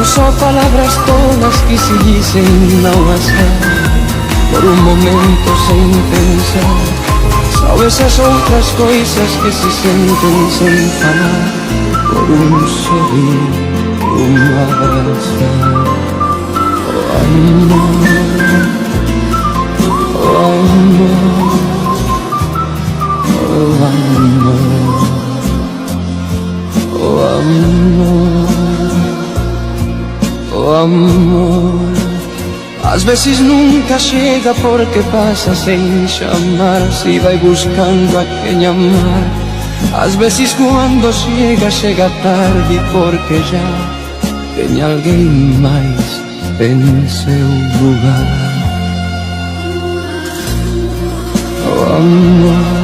Não só palavras tolas que se dizem não basta. Por um momento sem pensar, são essas outras coisas que se sentem sem falar. Por um sorrir, um abraçar. Oh amor, oh amor, oh amor, oh amor. Oh amor, às vezes nunca chega porque passa sem chamar. Se vai buscando a quem amar. Às vezes quando chega, chega tarde porque já tem alguém mais em seu lugar. Oh amor.